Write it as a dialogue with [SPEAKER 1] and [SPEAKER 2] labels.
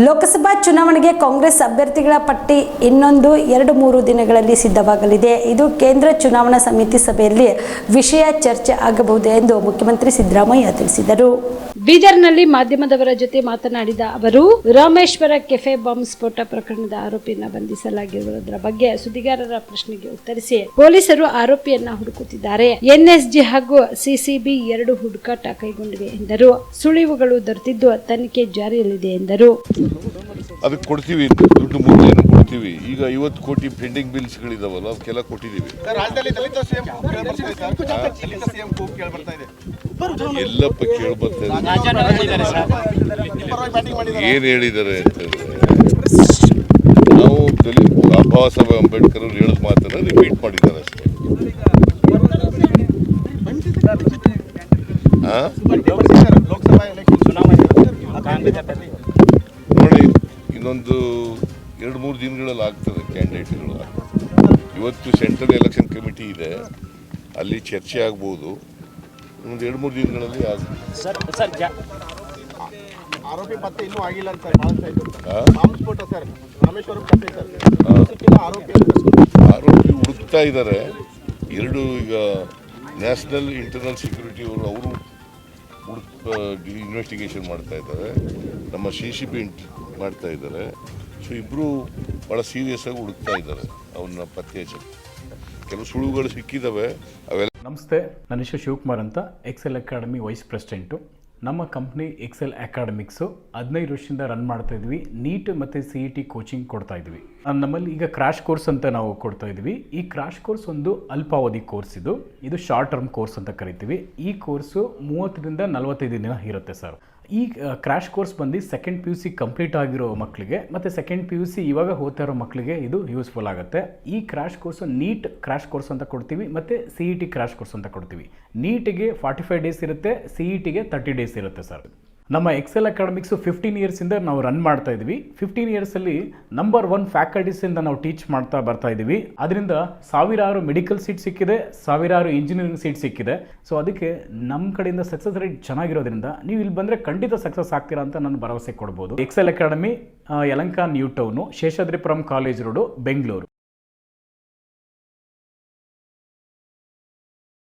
[SPEAKER 1] ಲೋಕಸಭಾ ಚುನಾವಣೆಗೆ ಕಾಂಗ್ರೆಸ್ ಅಭ್ಯರ್ಥಿಗಳ ಪಟ್ಟಿ ಇನ್ನೊಂದು 2-3 ದಿನಗಳಲ್ಲಿ ಸಿದ್ಧವಾಗಲಿದೆ. ಇದು ಕೇಂದ್ರ ಚುನಾವಣಾ ಸಮಿತಿ ಸಭೆಯಲ್ಲಿ ವಿಷಯ ಚರ್ಚೆ ಆಗಬಹುದು ಎಂದು ಮುಖ್ಯಮಂತ್ರಿ ಸಿದ್ದರಾಮಯ್ಯ ತಿಳಿಸಿದರು. ಬೀದರ್ನಲ್ಲಿ ಮಾಧ್ಯಮದವರ ಜೊತೆ ಮಾತನಾಡಿದ ಅವರು, ರಾಮೇಶ್ವರ ಕೆಫೆ ಬಾಂಬ್ ಸ್ಫೋಟ ಪ್ರಕರಣದ ಆರೋಪಿಯನ್ನ ಬಂಧಿಸಲಾಗಿರುವುದರ ಬಗ್ಗೆ ಸುದ್ದಿಗಾರರ ಪ್ರಶ್ನೆಗೆ ಉತ್ತರಿಸಿ, ಪೊಲೀಸರು ಆರೋಪಿಯನ್ನ ಹುಡುಕುತ್ತಿದ್ದಾರೆ. ಎನ್ಎಸ್ಜಿ ಹಾಗೂ ಸಿಸಿಬಿ 2 ಹುಡುಕಾಟ ಕೈಗೊಂಡಿವೆ ಎಂದರು. ಸುಳಿವುಗಳು ದೊರೆತಿದ್ದು ತನಿಖೆ ಜಾರಿಯಲ್ಲಿದೆ ಎಂದರು.
[SPEAKER 2] ಅದಕ್ಕೆ ಕೊಡ್ತೀವಿ, ದುಡ್ಡು ಮುಂದೇನು ಕೊಡ್ತೀವಿ. ಈಗ 50 ಕೋಟಿ ಪೆಂಡಿಂಗ್ ಬಿಲ್ಸ್ ಗಳಿದಾವಲ್ಲ, ಅವಕ್ಕೆಲ್ಲ ಕೊಟ್ಟಿದ್ದೀವಿ. ಎಲ್ಲಪ್ಪ ಕೇಳ್ಬರ್ತಾ ಏನ್ ಹೇಳಿದ್ದಾರೆ ಅಂತಂದ್ರೆ, ನಾವು ಬಾಬಾ ಸಾಹೇಬ್ ಅಂಬೇಡ್ಕರ್ ಅವರು ಹೇಳಿದ ಮಾತನ್ನ ರಿಪೀಟ್ ಮಾಡಿದ್ದಾರೆ ಅಷ್ಟೇ. ನೋಡಿ, ಇನ್ನೊಂದು 2-3 ದಿನಗಳಲ್ಲಿ ಆಗ್ತದೆ ಕ್ಯಾಂಡಿಡೇಟ್ಗಳು. ಇವತ್ತು ಸೆಂಟ್ರಲ್ ಎಲೆಕ್ಷನ್ ಕಮಿಟಿ ಇದೆ, ಅಲ್ಲಿ ಚರ್ಚೆ ಆಗ್ಬೋದು. ಇನ್ನೊಂದು 2-3 ದಿನಗಳಲ್ಲಿ ಆಗುತ್ತೆ.
[SPEAKER 3] ಆರೋಪಿ ಪತ್ತೆ ಇನ್ನೂ ಆಗಿಲ್ಲ ಅಂತ ಸರ್. ರಾಮೇಶ್ವರ
[SPEAKER 2] ಆರೋಪಿ ಹುಡುಕ್ತಾ ಇದ್ದಾರೆ. ಈಗ ನ್ಯಾಷನಲ್ ಇಂಟರ್ನಲ್ ಸೆಕ್ಯೂರಿಟಿ ಅವರು ಇನ್ವೆಸ್ಟಿಗೇಷನ್ ಮಾಡ್ತಾ ಇದ್ದಾರೆ, ನಮ್ಮ ಸಿಸಿಬಿ ಮಾಡ್ತಾ ಇದ್ದಾರೆ. ಸೊ ಇಬ್ಬರು ಭಾಳ ಸೀರಿಯಸ್ ಆಗಿ ಹುಡುಕ್ತಾ ಇದ್ದಾರೆ ಅವನ್ನ ಪತ್ತೆ ಹಚ್ಚಕ್ಕೆ. ಕೆಲವು ಸುಳುವುಗಳು ಸಿಕ್ಕಿದ್ದಾವೆ, ಅವೆಲ್ಲ.
[SPEAKER 4] ನಮಸ್ತೆ, ನನ್ನ ಹೆಸರು ಶಿವಕುಮಾರ್ ಅಂತ, ಎಕ್ಸೆಲ್ ಅಕಾಡೆಮಿ ವೈಸ್ ಪ್ರೆಸಿಡೆಂಟು. ನಮ್ಮ ಕಂಪ್ನಿ ಎಕ್ಸೆಲ್ ಅಕಾಡೆಮಿಕ್ಸು 15 ವರ್ಷದಿಂದ ರನ್ ಮಾಡ್ತಾ ಇದ್ವಿ. ನೀಟ್ ಮತ್ತು CET ಕೋಚಿಂಗ್ ಕೊಡ್ತಾ ಇದ್ವಿ. ನಮ್ಮಲ್ಲಿ ಈಗ ಕ್ರಾಶ್ ಕೋರ್ಸ್ ಅಂತ ನಾವು ಕೊಡ್ತಾ ಇದ್ವಿ. ಈ ಕ್ರಾಶ್ ಕೋರ್ಸ್ ಒಂದು ಅಲ್ಪಾವಧಿ ಕೋರ್ಸ್. ಇದು ಶಾರ್ಟ್ ಟರ್ಮ್ ಕೋರ್ಸ್ ಅಂತ ಕರಿತೀವಿ. ಈ ಕೋರ್ಸು 30ರಿಂದ 45 ದಿನ ಇರುತ್ತೆ ಸರ್. ಈ ಕ್ರಾಶ್ ಕೋರ್ಸ್ ಬಂದು ಸೆಕೆಂಡ್ PUC ಕಂಪ್ಲೀಟ್ ಆಗಿರೋ ಮಕ್ಕಳಿಗೆ ಮತ್ತು ಸೆಕೆಂಡ್ PUC ಇವಾಗ ಓದ್ತಾ ಇರೋ ಮಕ್ಕಳಿಗೆ ಇದು ಯೂಸ್ಫುಲ್ ಆಗುತ್ತೆ. ಈ crash course NEET crash course ಅಂತ ಕೊಡ್ತೀವಿ ಮತ್ತು CET ಕ್ರಾಶ್ ಕೋರ್ಸ್ ಅಂತ ಕೊಡ್ತೀವಿ. ನೀಟಿಗೆ 45 ಡೇಸ್ ಇರುತ್ತೆ, CETಗೆ 30 ಡೇಸ್ ಇರುತ್ತೆ ಸರ್. ನಮ್ಮ ಎಕ್ಸೆಲ್ ಅಕಾಡೆಮಿಕ್ಸು 15 ಇಯರ್ಸಿಂದ ನಾವು ರನ್ ಮಾಡ್ತಾ ಇದ್ವಿ. 15 ಇಯರ್ಸಲ್ಲಿ ನಂಬರ್ 1 ಫ್ಯಾಕಲ್ಟೀಸಿಂದ ನಾವು ಟೀಚ್ ಮಾಡ್ತಾ ಬರ್ತಾ ಇದ್ದೀವಿ. ಅದರಿಂದ ಸಾವಿರಾರು ಮೆಡಿಕಲ್ ಸೀಟ್ ಸಿಕ್ಕಿದೆ, ಸಾವಿರಾರು ಇಂಜಿನಿಯರಿಂಗ್ ಸೀಟ್ ಸಿಕ್ಕಿದೆ. ಸೊ ಅದಕ್ಕೆ ನಮ್ಮ ಕಡೆಯಿಂದ ಸಕ್ಸಸ್ ರೇಟ್ ಚೆನ್ನಾಗಿರೋದ್ರಿಂದ ನೀವು ಇಲ್ಲಿ ಬಂದರೆ ಖಂಡಿತ ಸಕ್ಸಸ್ ಆಗ್ತೀರಾ ಅಂತ ನಾನು ಭರವಸೆ ಕೊಡ್ಬೋದು. Excel academy Yelahanka new town, Seshadripuram college road, Bengaluru.